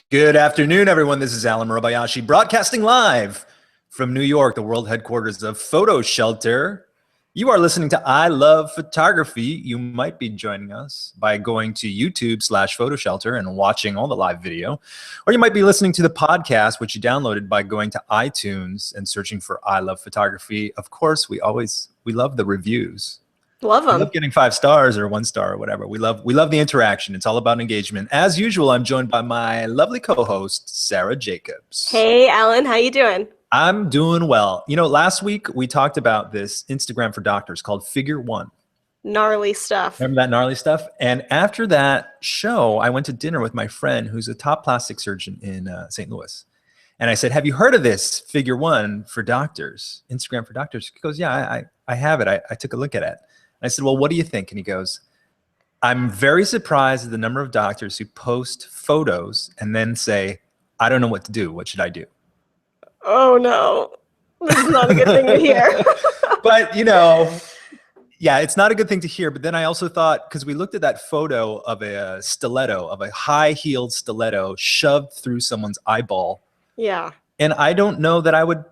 Good afternoon, everyone. This is Alan Murabayashi broadcasting live from New York, the world headquarters of PhotoShelter. You are listening to I Love Photography. You might be joining us by going to YouTube/PhotoShelter and watching all the live video. Or you might be listening to the podcast, which you downloaded by going to iTunes and searching for I Love Photography. Of course, we love the reviews. Love them. We love getting 5 stars or 1 star or whatever. We love the interaction. It's all about engagement. As usual, I'm joined by my lovely co-host, Sarah Jacobs. Hey, Alan. How you doing? I'm doing well. You know, last week we talked about this Instagram for doctors called Figure One. Gnarly stuff. Remember that gnarly stuff? And after that show, I went to dinner with my friend who's a top plastic surgeon in St. Louis. And I said, have you heard of this Figure One for doctors, Instagram for doctors? He goes, yeah, I have it. I took a look at it. I said, well, what do you think? And he goes, I'm very surprised at the number of doctors who post photos and then say, I don't know what to do. What should I do? Oh, no. This is not a good thing to hear. But, you know, yeah, it's not a good thing to hear. But then I also thought, because we looked at that photo of a stiletto, of a high-heeled stiletto shoved through someone's eyeball. Yeah. And I don't know that I would,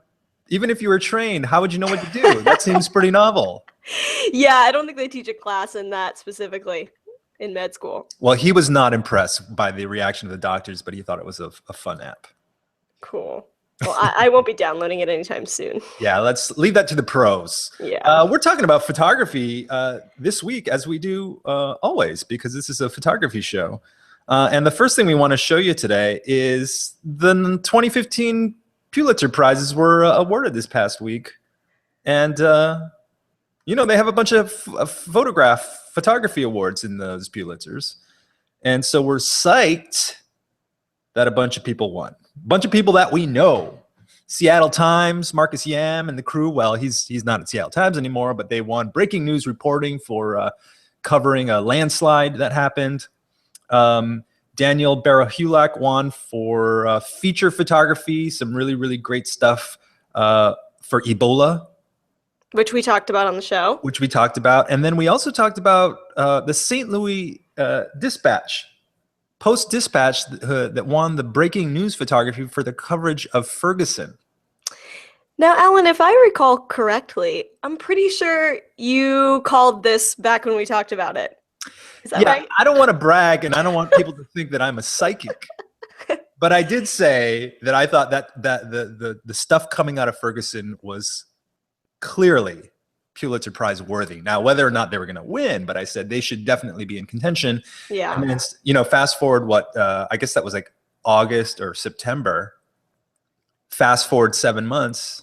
even if you were trained, how would you know what to do? That seems pretty novel. Yeah, I don't think they teach a class in that specifically in med school. Well, he was not impressed by the reaction of the doctors, but he thought it was a fun app. Cool. Well, I won't be downloading it anytime soon. Yeah, let's leave that to the pros. Yeah. We're talking about photography this week, as we do always, because this is a photography show. And the first thing we want to show you today is the 2015 Pulitzer Prizes were awarded this past week. And you know, they have a bunch of photography awards in those Pulitzers. And so we're psyched that a bunch of people won. A bunch of people that we know. Seattle Times, Marcus Yam and the crew. Well, he's not at Seattle Times anymore, but they won breaking news reporting for covering a landslide that happened. Daniel Barahulak won for feature photography, some really, really great stuff for Ebola. Which we talked about on the show. Which we talked about. And then we also talked about the St. Louis Dispatch, Post-Dispatch that won the breaking news photography for the coverage of Ferguson. Now, Alan, if I recall correctly, I'm pretty sure you called this back when we talked about it. Is that right? I don't want to brag, and I don't want people to think that I'm a psychic. But I did say that I thought that the stuff coming out of Ferguson was clearly Pulitzer Prize worthy. Now, whether or not they were going to win, but I said they should definitely be in contention. Yeah. And then, you know, fast forward I guess that was like August or September. Fast forward 7 months.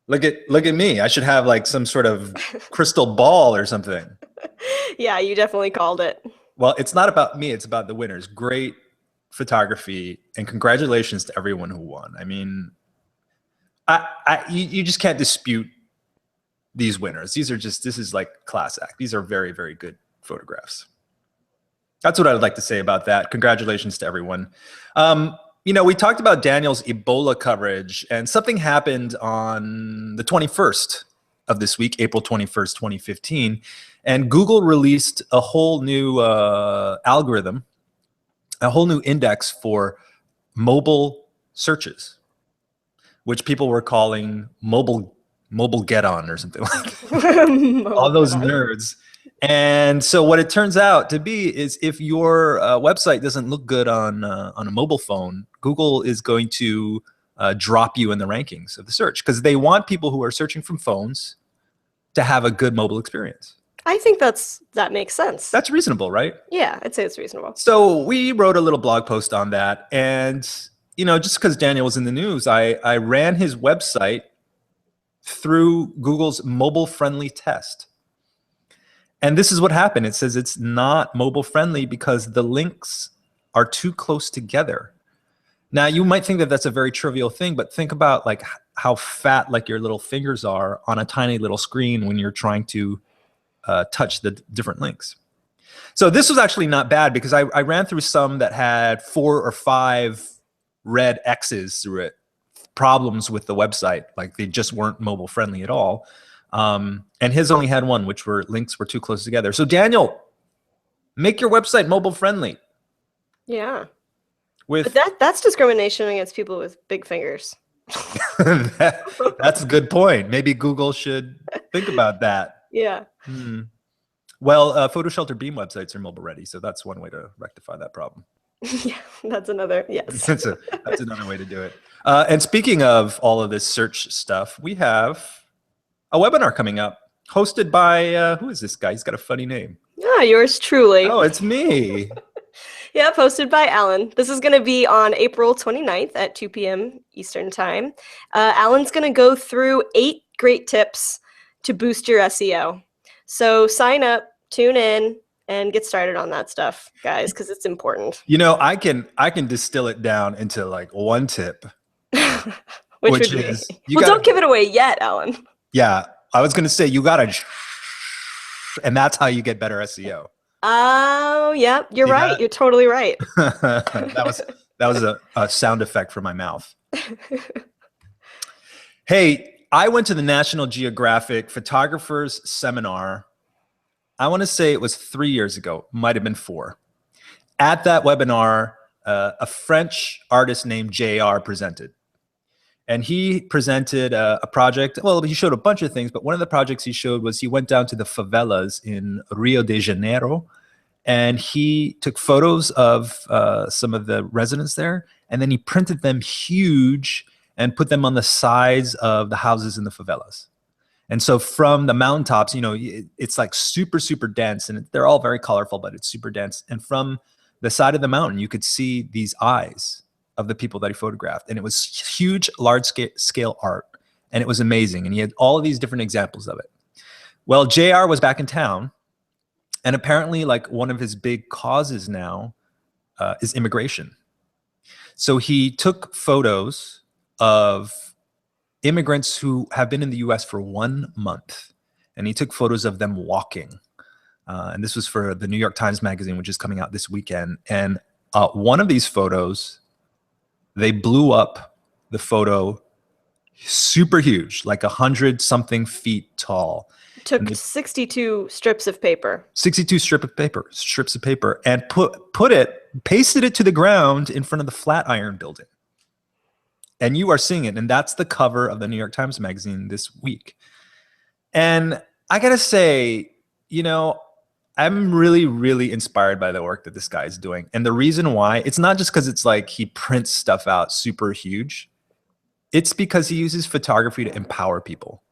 Look at me. I should have like some sort of crystal ball or something. Yeah, you definitely called it. Well, it's not about me. It's about the winners. Great photography, and congratulations to everyone who won. I mean, you just can't dispute these winners. This is like class act. These are very, very good photographs. That's what I would like to say about that. Congratulations to everyone. You know, we talked about Daniel's Ebola coverage, and something happened on the 21st of this week, April 21st, 2015. And Google released a whole new algorithm, a whole new index for mobile searches, which people were calling mobile get on or something like that. All those nerds. And so what it turns out to be is if your website doesn't look good on a mobile phone, Google is going to drop you in the rankings of the search, because they want people who are searching from phones to have a good mobile experience. I think that makes sense. That's reasonable, right? Yeah, I'd say it's reasonable. So we wrote a little blog post on that. And, you know, just because Daniel was in the news, I ran his website through Google's mobile-friendly test. And this is what happened. It says it's not mobile-friendly because the links are too close together. Now, you might think that that's a very trivial thing, but think about like how fat like your little fingers are on a tiny little screen when you're trying to touch the different links. So this was actually not bad, because I ran through some that had 4 or 5 red X's through it, problems with the website, like they just weren't mobile friendly at all. And his only had 1, which were links were too close together. So Daniel, make your website mobile friendly. Yeah. With But that's discrimination against people with big fingers. that's a good point. Maybe Google should think about that. Yeah. Well, PhotoShelter Beam websites are mobile ready, so that's one way to rectify that problem. Yeah, that's another, yes. That's another way to do it. And speaking of all of this search stuff, we have a webinar coming up hosted by, who is this guy? He's got a funny name. Yeah, yours truly. Oh, it's me. Yeah, posted by Alan. This is going to be on April 29th at 2 p.m. Eastern Time. Alan's going to go through 8 great tips to boost your SEO. So sign up, tune in, and get started on that stuff, guys, because it's important. You know, I can distill it down into like one tip, which is don't give it away yet, Alan. Yeah, I was going to say you got to, and that's how you get better SEO. Oh, yeah, you're right. You're totally right. that was a sound effect for my mouth. Hey, I went to the National Geographic Photographers Seminar. I want to say it was 3 years ago, might have been 4. At that webinar, a French artist named JR presented. And he presented a project. Well, he showed a bunch of things, but one of the projects he showed was he went down to the favelas in Rio de Janeiro, and he took photos of some of the residents there, and then he printed them huge and put them on the sides of the houses in the favelas. And so from the mountaintops, you know, it's like super, super dense, and they're all very colorful, but it's super dense. And from the side of the mountain, you could see these eyes of the people that he photographed. And it was huge, large scale art. And it was amazing. And he had all of these different examples of it. Well, JR was back in town. And apparently, like, one of his big causes now is immigration. So he took photos of immigrants who have been in the US for 1 month. And he took photos of them walking. And this was for the New York Times Magazine, which is coming out this weekend. And one of these photos, they blew up the photo super huge, like 100-something feet tall. Took 62 strips of paper. 62 strips of paper, and pasted it to the ground in front of the Flatiron Building. And you are seeing it, and that's the cover of the New York Times Magazine this week. And I gotta say, you know, I'm really, really inspired by the work that this guy is doing. And the reason why, it's not just because it's like he prints stuff out super huge. It's because he uses photography to empower people.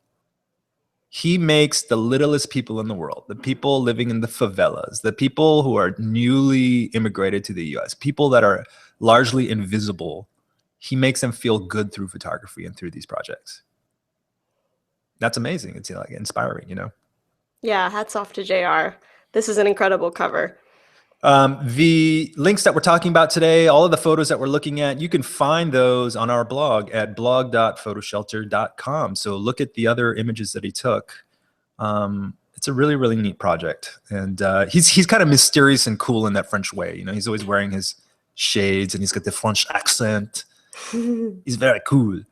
He makes the littlest people in the world, the people living in the favelas, the people who are newly immigrated to the US, people that are largely invisible, he makes them feel good through photography and through these projects. That's amazing. It's, you know, like, inspiring, you know? Yeah, hats off to JR. This is an incredible cover. The links that we're talking about today, all of the photos that we're looking at, you can find those on our blog at blog.photoshelter.com. So look at the other images that he took. It's a really, really neat project. And he's kind of mysterious and cool in that French way. You know, he's always wearing his shades and he's got the French accent. He's very cool.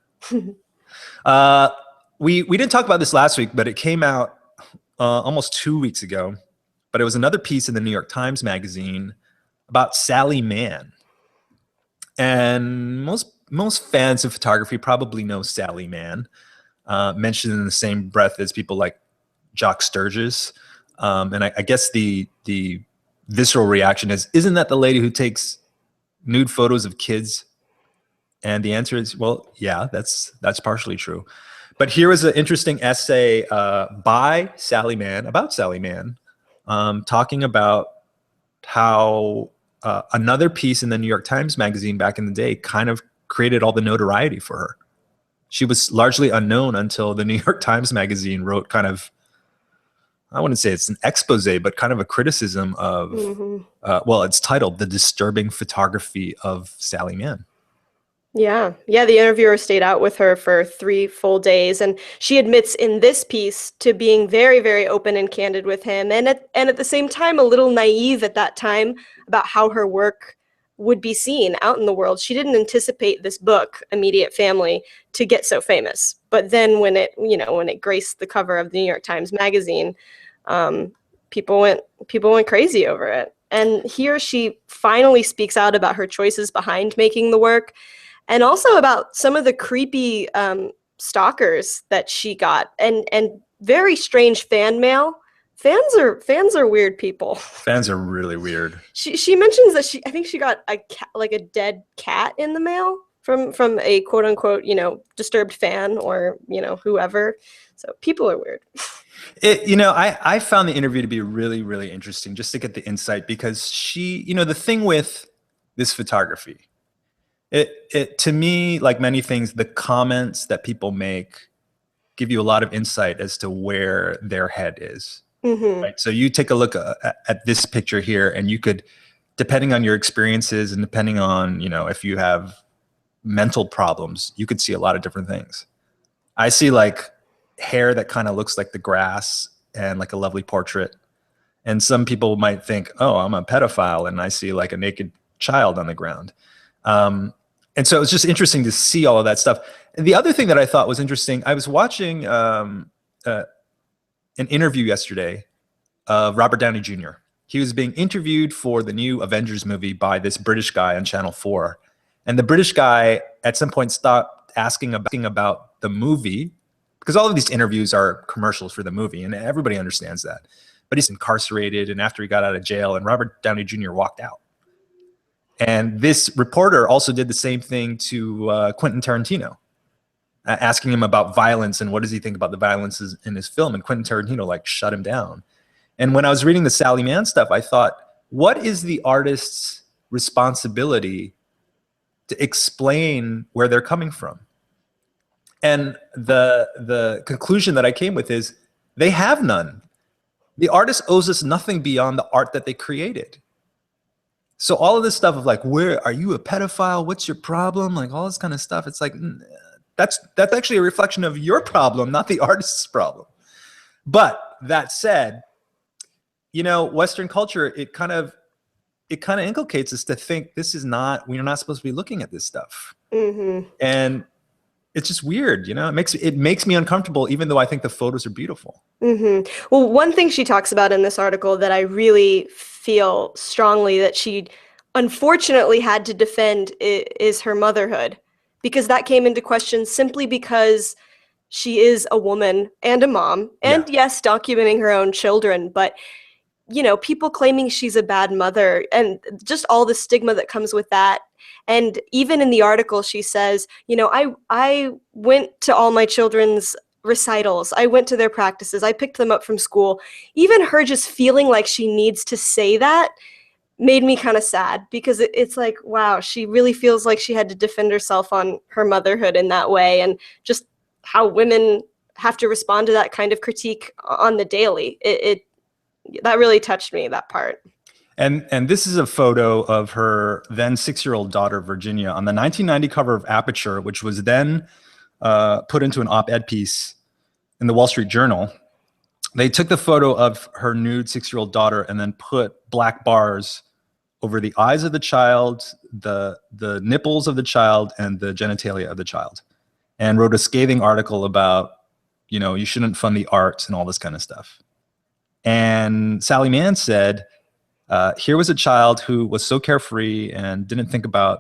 We didn't talk about this last week, but it came out almost 2 weeks ago. But it was another piece in the New York Times Magazine about Sally Mann. And most fans of photography probably know Sally Mann, mentioned in the same breath as people like Jock Sturgis. And I guess the visceral reaction is, isn't that the lady who takes nude photos of kids? And the answer is, well, yeah, that's partially true. But here is an interesting essay by Sally Mann, about Sally Mann, talking about how another piece in the New York Times Magazine back in the day kind of created all the notoriety for her. She was largely unknown until the New York Times Magazine wrote kind of, I wouldn't say it's an expose, but kind of a criticism of, well, it's titled The Disturbing Photography of Sally Mann. Yeah. The interviewer stayed out with her for 3 full days, and she admits in this piece to being very, very open and candid with him, and at the same time a little naive at that time about how her work would be seen out in the world. She didn't anticipate this book, Immediate Family, to get so famous. But then when it graced the cover of the New York Times Magazine, people went crazy over it. And here she finally speaks out about her choices behind making the work, and also about some of the creepy stalkers that she got, and very strange fan mail. Fans are weird people. Fans are really weird. She mentions that I think she got a cat, like a dead cat in the mail from a quote unquote, disturbed fan, or, whoever. So people are weird. I found the interview to be really, really interesting, just to get the insight, because she, the thing with this photography, it to me, like many things, the comments that people make give you a lot of insight as to where their head is. Mm-hmm. Right? So you take a look at this picture here, and you could, depending on your experiences and depending on, if you have mental problems, you could see a lot of different things. I see like hair that kind of looks like the grass and like a lovely portrait. And some people might think, oh, I'm a pedophile, and I see like a naked child on the ground. And so it was just interesting to see all of that stuff. And the other thing that I thought was interesting, I was watching an interview yesterday of Robert Downey Jr. He was being interviewed for the new Avengers movie by this British guy on Channel 4. And the British guy at some point stopped asking about the movie, because all of these interviews are commercials for the movie, and everybody understands that. But he's incarcerated, and after he got out of jail, and Robert Downey Jr. walked out. And this reporter also did the same thing to Quentin Tarantino, asking him about violence and what does he think about the violence in his film. And Quentin Tarantino like shut him down. And when I was reading the Sally Mann stuff, I thought, what is the artist's responsibility to explain where they're coming from? And the conclusion that I came with is they have none. The artist owes us nothing beyond the art that they created. So all of this stuff of like, where are you a pedophile? What's your problem? Like all this kind of stuff. It's like, that's actually a reflection of your problem, not the artist's problem. But that said, Western culture, it kind of inculcates us to think we're not supposed to be looking at this stuff. Mm-hmm. And it's just weird, it makes me uncomfortable, even though I think the photos are beautiful. Mm-hmm. Well, one thing she talks about in this article that I really feel strongly that she unfortunately had to defend is her motherhood, because that came into question simply because she is a woman and a mom, and yes, documenting her own children, but people claiming she's a bad mother, and just all the stigma that comes with that. And even in the article, she says, I went to all my children's recitals. I went to their practices. I picked them up from school. Even her just feeling like she needs to say that made me kind of sad, because it's like, wow, she really feels like she had to defend herself on her motherhood in that way, and just how women have to respond to that kind of critique on the daily. That really touched me, that part. And this is a photo of her then 6-year-old daughter, Virginia, on the 1990 cover of Aperture, which was then put into an op-ed piece in the Wall Street Journal. They took the photo of her nude 6-year-old daughter and then put black bars over the eyes of the child, the nipples of the child, and the genitalia of the child, and wrote a scathing article about, you shouldn't fund the arts and all this kind of stuff. And Sally Mann said, here was a child who was so carefree and didn't think about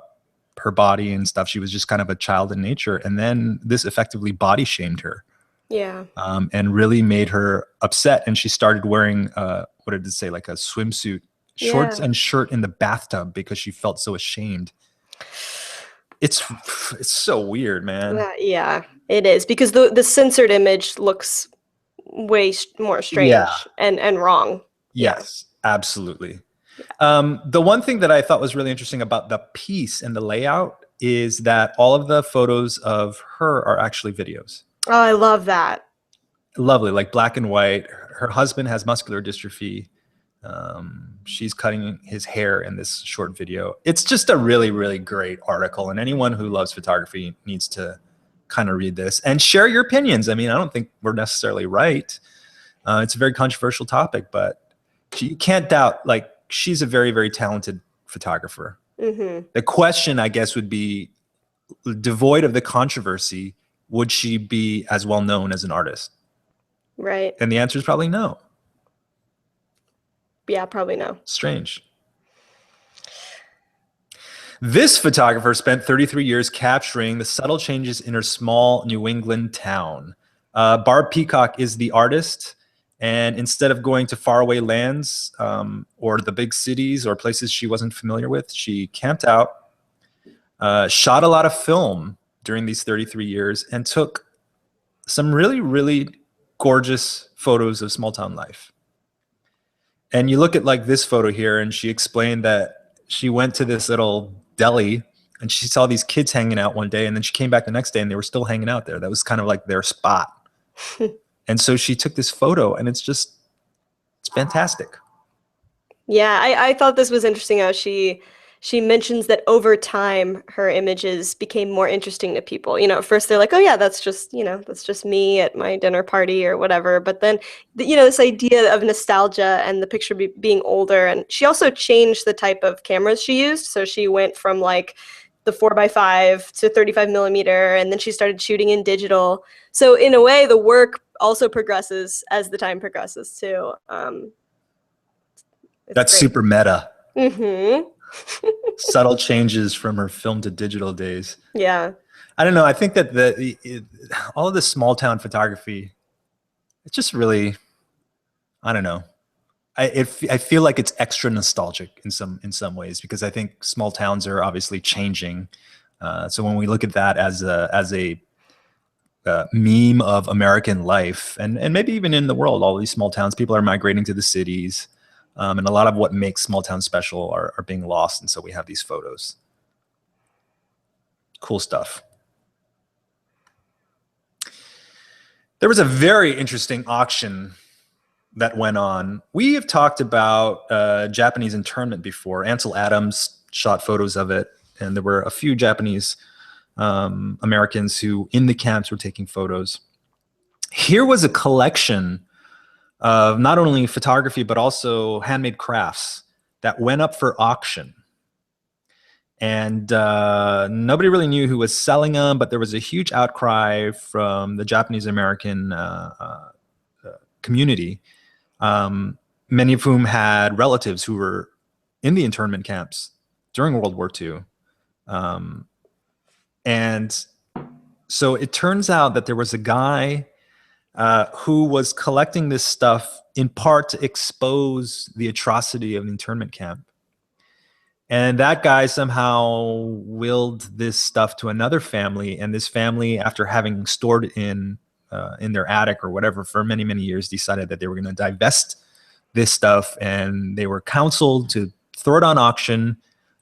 her body and stuff. She was just kind of a child in nature. And then this effectively body shamed her. Yeah. And really made her upset. And she started wearing, what did it say, like a swimsuit, shorts and shirt in the bathtub, because she felt so ashamed. It's so weird, man. Yeah, it is, because the censored image looks way more strange and wrong. Yes, absolutely. The one thing that I thought was really interesting about the piece and the layout is that all of the photos of her are actually videos. Oh, I love that. Lovely, like black and white. Her husband has muscular dystrophy. She's cutting his hair in this short video. It's just a really, really great article, and anyone who loves photography needs to kind of read this and share your opinions. I mean, I don't think we're necessarily right. It's a very controversial topic, but you can't doubt, like, she's a very, very talented photographer. Mm-hmm. The question, I guess, would be, devoid of the controversy, would she be as well known as an artist? Right. And the answer is probably no. Yeah, probably no. Strange. This photographer spent 33 years capturing the subtle changes in her small New England town. Barb Peacock is the artist, and instead of going to faraway lands or the big cities or places she wasn't familiar with, she camped out, shot a lot of film during these 33 years, and took some really, really gorgeous photos of small town life. And you look at like this photo here, and she explained that she went to this little deli and she saw these kids hanging out one day, and then she came back the next day and they were still hanging out there. That was kind of like their spot. And so she took this photo, and it's fantastic. Yeah, I thought this was interesting how she mentions that over time her images became more interesting to people. You know, at first they're like, oh yeah, that's just me at my dinner party or whatever. But then, this idea of nostalgia and the picture being older. And she also changed the type of cameras she used. So she went from like the 4x5 to 35 millimeter, and then she started shooting in digital. So in a way, the work also progresses as the time progresses too. That's great. super meta. Mm-hmm. Subtle changes from her film to digital days. Yeah. I don't know. I think that all of this small town photography, it's just really, I don't know. I feel like it's extra nostalgic in some ways, because I think small towns are obviously changing. So when we look at that as a meme of American life, and maybe even in the world, all these small towns, people are migrating to the cities. And a lot of what makes small towns special are being lost. And so we have these photos. Cool stuff. There was a very interesting auction that went on. We have talked about Japanese internment before. Ansel Adams shot photos of it. And there were a few Japanese Americans who in the camps were taking photos. Here was a collection of not only photography, but also handmade crafts that went up for auction. And nobody really knew who was selling them, but there was a huge outcry from the Japanese American community, many of whom had relatives who were in the internment camps during World War II. And so it turns out that there was a guy who was collecting this stuff in part to expose the atrocity of the internment camp. And that guy somehow willed this stuff to another family, and this family, after having stored it in their attic or whatever for many, many years, decided that they were going to divest this stuff, and they were counseled to throw it on auction,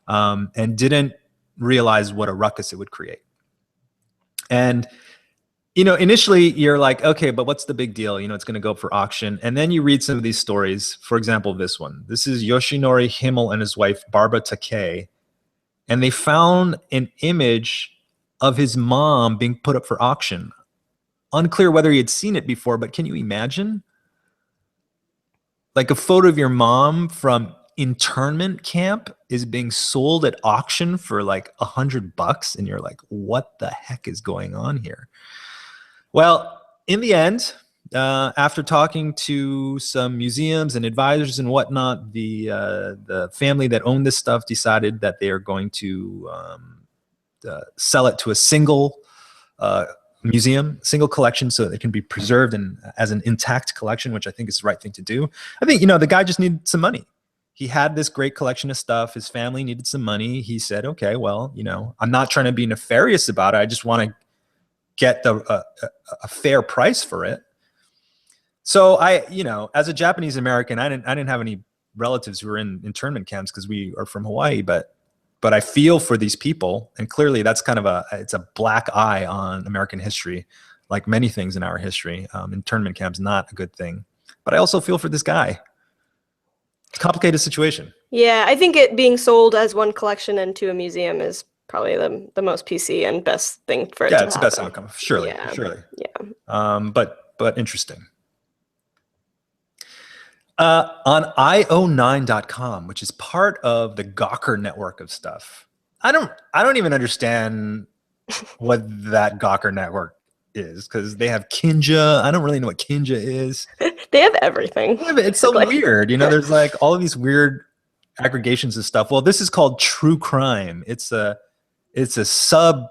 and didn't realize what a ruckus it would create. And initially you're like, okay, but what's the big deal? It's going to go up for auction. And then you read some of these stories. For example, this one. This is Yoshinori Himmel and his wife, Barbara Takei. And they found an image of his mom being put up for auction. Unclear whether he had seen it before, but can you imagine? Like a photo of your mom from internment camp is being sold at auction for like $100. And you're like, what the heck is going on here? Well, in the end, after talking to some museums and advisors and whatnot, the family that owned this stuff decided that they are going to sell it to a single museum, single collection, so that it can be preserved as an intact collection, which I think is the right thing to do. I think, the guy just needed some money. He had this great collection of stuff. His family needed some money. He said, okay, well, I'm not trying to be nefarious about it. I just want to get a fair price for it. So as a Japanese American, I didn't have any relatives who were in internment camps because we are from Hawaii, but I feel for these people, and clearly that's kind of it's a black eye on American history, like many things in our history. Internment camps not a good thing, but I also feel for this guy. It's a complicated situation. Yeah, I think it being sold as one collection into a museum is probably the most PC and best thing for it to happen. Yeah, it's the best outcome. Surely. Yeah. But interesting. On io9.com, which is part of the Gawker network of stuff. I don't even understand what that Gawker network is, because they have Kinja. I don't really know what Kinja is. They have everything. It's so weird. There's like all of these weird aggregations of stuff. Well, this is called True Crime. It's a sub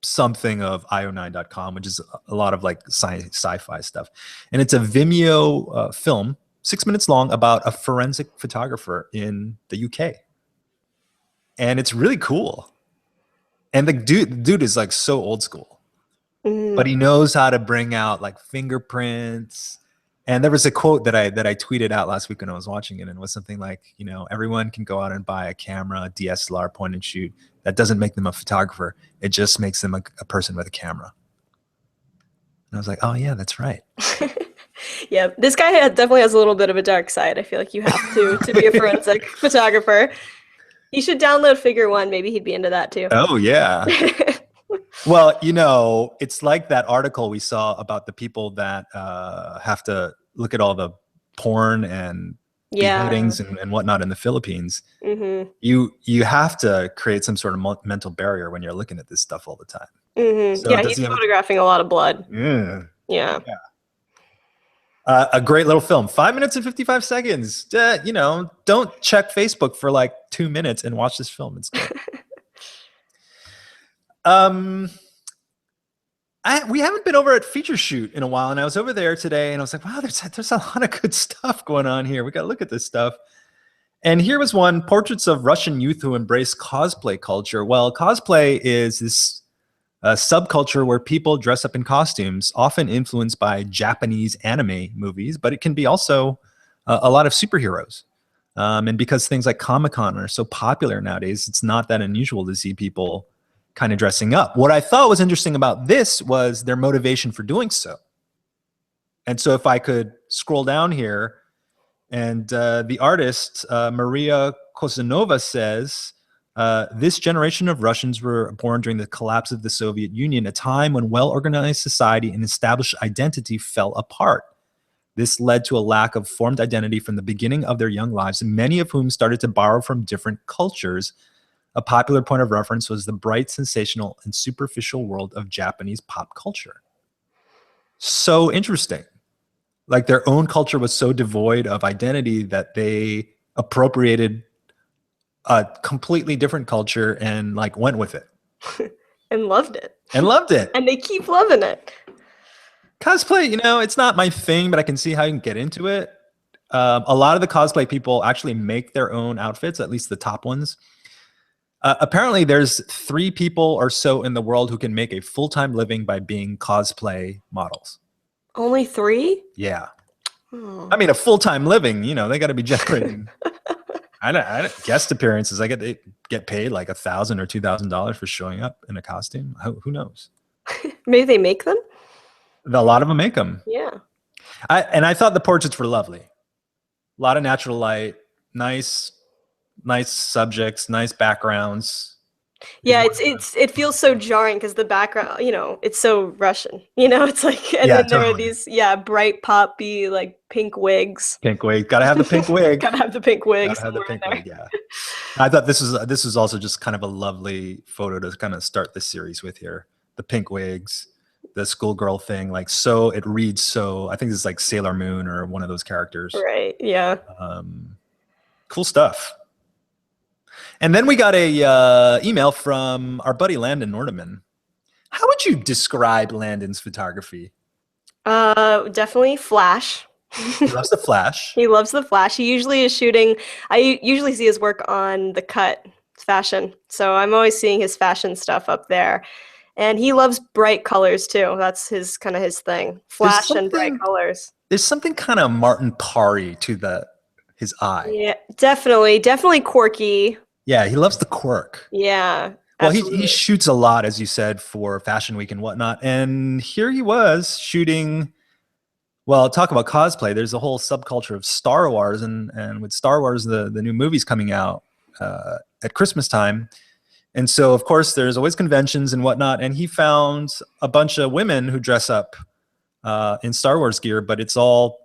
something of io9.com, which is a lot of like sci-fi stuff. And it's a Vimeo film, 6 minutes long, about a forensic photographer in the UK. And it's really cool. And the dude is like so old school, but he knows how to bring out like fingerprints. And there was a quote that I tweeted out last week when I was watching it, and it was something like, you know, everyone can go out and buy a camera, a DSLR, point and shoot. That doesn't make them a photographer. It just makes them a person with a camera. And I was like, oh yeah, that's right. Yeah, this guy definitely has a little bit of a dark side. I feel like you have to be a forensic photographer. You should download Figure One. Maybe he'd be into that too. Oh yeah. Well, you know, it's like that article we saw about the people that have to look at all the porn and beheadings and whatnot in the Philippines. You have to create some sort of mental barrier when you're looking at this stuff all the time. So yeah, he's photographing a lot of blood. Yeah. A great little film, 5 minutes and 55 seconds. You know, don't check Facebook for like 2 minutes and watch this film. It's good. We haven't been over at Feature Shoot in a while, and I was over there today, and I was like, wow, there's a lot of good stuff going on here. We got to look at this stuff. And here was one, Portraits of Russian Youth Who Embrace Cosplay Culture. Well, cosplay is this subculture where people dress up in costumes, often influenced by Japanese anime movies, but it can be also a lot of superheroes. And because things like Comic-Con are so popular nowadays, it's not that unusual to see people kind of dressing up. What I thought was interesting about this was their motivation for doing so. And so if I could scroll down here, and the artist, Mariya Kozhanova, says, this generation of Russians were born during the collapse of the Soviet Union, a time when well-organized society and established identity fell apart. This led to a lack of formed identity from the beginning of their young lives, many of whom started to borrow from different cultures. A popular point of reference was the bright, sensational, and superficial world of Japanese pop culture. So interesting. Like their own culture was so devoid of identity that they appropriated a completely different culture and like went with it. And loved it. And loved it. And they keep loving it. Cosplay, you know, it's not my thing, but I can see how you can get into it. A lot of the cosplay people actually make their own outfits, at least the top ones. Apparently, there's 3 people or so in the world who can make a full-time living by being cosplay models. Only 3? Yeah. Oh. I mean, a full-time living, you know, they got to be generating. I don't guest appearances. They get paid like $1,000 or $2,000 for showing up in a costume. Who knows? Maybe they make them. A lot of them make them. Yeah. I thought the portraits were lovely. A lot of natural light, nice subjects, nice backgrounds. Yeah, it feels so jarring because the background, you know, it's so Russian. You know, it's like, and then there are these, bright poppy like pink wigs. Pink wig, gotta have the pink wig. Gotta have the pink wig. Gotta have the pink wig. Yeah. I thought this was also just kind of a lovely photo to kind of start the series with here. The pink wigs, the schoolgirl thing, like so it reads so. I think this is like Sailor Moon or one of those characters. Right. Yeah. Cool stuff. And then we got a email from our buddy Landon Nordeman. How would you describe Landon's photography? Definitely flash. He loves the flash. He loves the flash. He usually is shooting. I usually see his work on The Cut fashion. So I'm always seeing his fashion stuff up there. And he loves bright colors too. That's his thing. Flash and bright colors. There's something kind of Martin Parry to his eye. Yeah, definitely quirky. Yeah, he loves the quirk. Yeah. Well, he shoots a lot, as you said, for Fashion Week and whatnot. And here he was shooting. Well, talk about cosplay. There's a whole subculture of Star Wars, and with Star Wars, the new movie's coming out at Christmas time. And so, of course, there's always conventions and whatnot. And he found a bunch of women who dress up in Star Wars gear, but it's all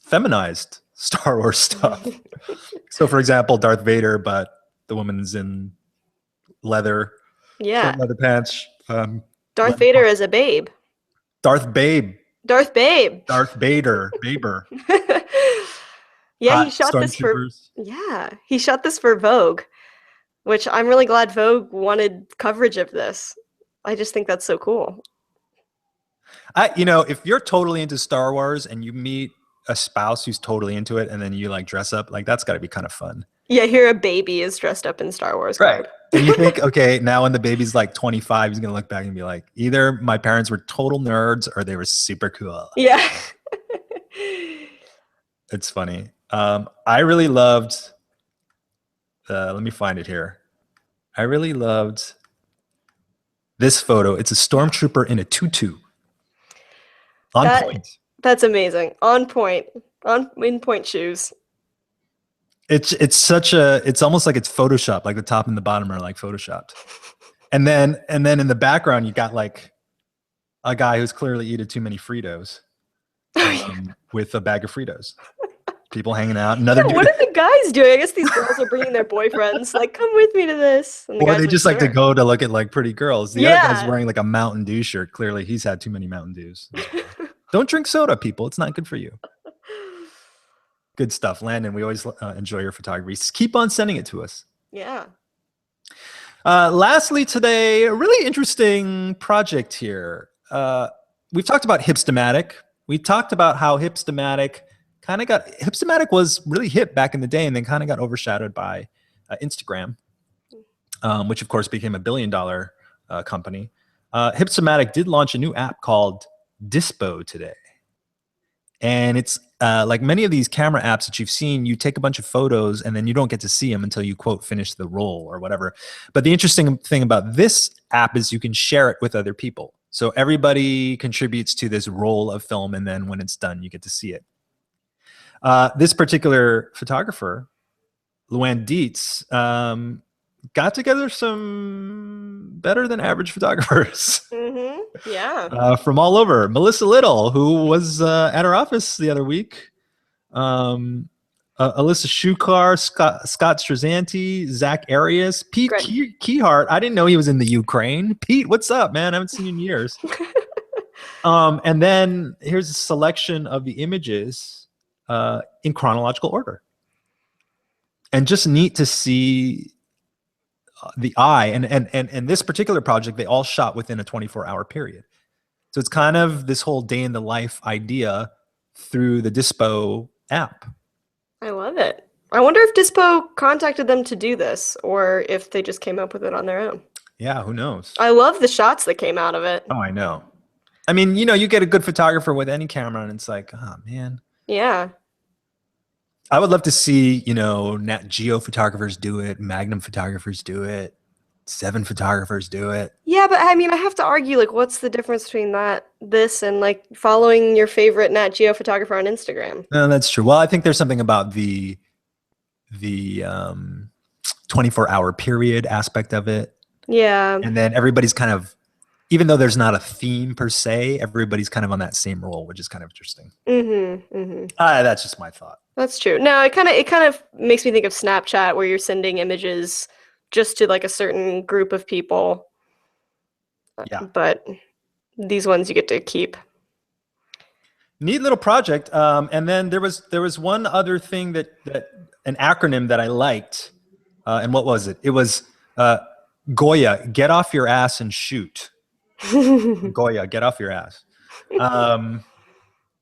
feminized Star Wars stuff. So, for example, Darth Vader, but the woman's in leather. Yeah. Leather pants. Darth Vader is a babe. Darth Babe. Darth Babe. Darth Vader. Baber. Yeah, he hot shot this for stormtroopers. he shot this for Vogue, which I'm really glad Vogue wanted coverage of this. I just think that's so cool. If you're totally into Star Wars and you meet a spouse who's totally into it and then you like dress up, like that's got to be kind of fun. Yeah, here a baby is dressed up in Star Wars Right. garb. And you think, okay, now when the baby's like 25, he's going to look back and be like, either my parents were total nerds or they were super cool. Yeah. It's funny. I really loved, let me find it here. I really loved this photo. It's a stormtrooper in a tutu. On point. That's amazing. On point. In point shoes. It's almost like it's Photoshop, like the top and the bottom are like Photoshopped. And then in the background you got like a guy who's clearly eaten too many Fritos with a bag of Fritos. People hanging out. Another dude. What are the guys doing? I guess these girls are bringing their boyfriends. Like, come with me to this. And Or they just like to go to look at like pretty girls. The other guy's wearing like a Mountain Dew shirt. Clearly, he's had too many Mountain Dews. Don't drink soda, people. It's not good for you. Good stuff, Landon. We always enjoy your photography. Keep on sending it to us. Yeah. Lastly, today, a really interesting project here. We've talked about Hipstamatic. We talked about how Hipstamatic was really hip back in the day and then kind of got overshadowed by Instagram, which of course became $1 billion company. Hipstamatic did launch a new app called DSPO today. And it's like many of these camera apps that you've seen, you take a bunch of photos and then you don't get to see them until you, quote, finish the roll or whatever. But the interesting thing about this app is you can share it with other people. So everybody contributes to this roll of film, and then when it's done, you get to see it. This particular photographer, Luann Dietz, got together some better than average photographers. Mm-hmm. Yeah. From all over. Melissa Little, who was at our office the other week. Alyssa Shukar, Scott Strazzanti, Zach Arias, Pete Keyhart. I didn't know he was in the Ukraine. Pete, what's up, man? I haven't seen you in years. And then here's a selection of the images in chronological order. And just neat to see the eye. And this particular project, they all shot within a 24-hour period. So it's kind of this whole day in the life idea through the DSPO app. I love it. I wonder if DSPO contacted them to do this or if they just came up with it on their own. Yeah, who knows? I love the shots that came out of it. Oh, I know. I mean, you get a good photographer with any camera and it's like, oh, man. Yeah. I would love to see, Nat Geo photographers do it, Magnum photographers do it, 7 photographers do it. Yeah, but I mean, I have to argue, like, what's the difference between this and like following your favorite Nat Geo photographer on Instagram? No, that's true. Well, I think there's something about the 24-hour period aspect of it. Yeah. And then everybody's kind of, even though there's not a theme per se, everybody's kind of on that same role, which is kind of interesting. Mm-hmm. Mm-hmm. That's just my thought. That's true. No, it kind of makes me think of Snapchat, where you're sending images just to like a certain group of people. Yeah. But these ones you get to keep. Neat little project. And then there was one other thing that an acronym that I liked. And what was it? It was Goya, get off your ass and shoot. Goya, get off your ass.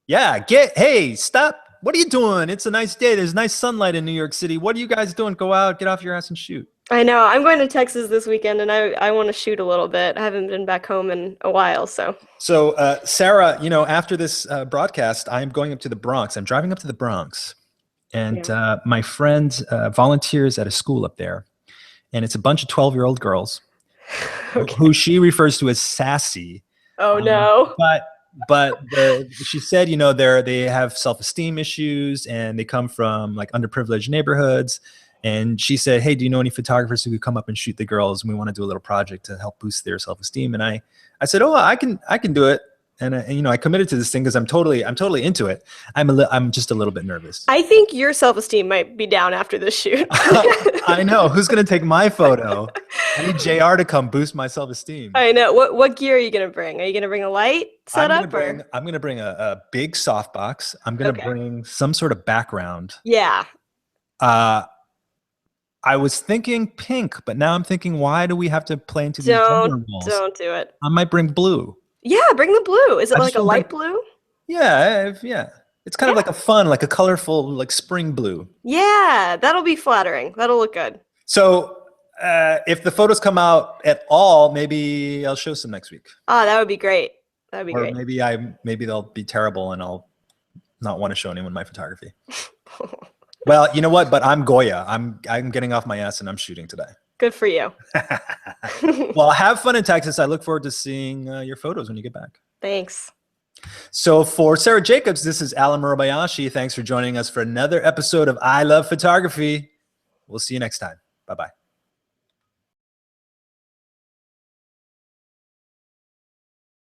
Hey, stop. What are you doing? It's a nice day. There's nice sunlight in New York City. What are you guys doing? Go out, get off your ass and shoot. I know. I'm going to Texas this weekend and I want to shoot a little bit. I haven't been back home in a while, so. So, Sarah, after this broadcast, I'm going up to the Bronx. I'm driving up to the Bronx. And my friend volunteers at a school up there. And it's a bunch of 12-year-old girls who she refers to as sassy. Oh, no. But she said, they have self-esteem issues and they come from like underprivileged neighborhoods. And she said, hey, do you know any photographers who could come up and shoot the girls? And we want to do a little project to help boost their self-esteem. And I said, oh, I can do it. And I committed to this thing because I'm totally into it. I'm just a little bit nervous. I think your self-esteem might be down after this shoot. I know. Who's going to take my photo? I need JR to come boost my self-esteem. I know. What gear are you gonna bring? Are you gonna bring a light setup? I'm gonna bring a big softbox. I'm gonna bring some sort of background. Yeah. I was thinking pink, but now I'm thinking, why do we have to play into these gender roles? Don't do it. I might bring blue. Yeah, bring the blue. Is it like a light blue? Yeah, yeah. It's kind of like a fun, like a colorful, like spring blue. Yeah, that'll be flattering. That'll look good. So if the photos come out at all, maybe I'll show some next week. Oh, that would be great. That'd be great. Maybe they'll be terrible and I'll not want to show anyone my photography. Well, you know what? But I'm Goya. I'm getting off my ass and I'm shooting today. Good for you. Well, have fun in Texas. I look forward to seeing your photos when you get back. Thanks. So for Sarah Jacobs, this is Alan Murabayashi. Thanks for joining us for another episode of I Love Photography. We'll see you next time. Bye-bye.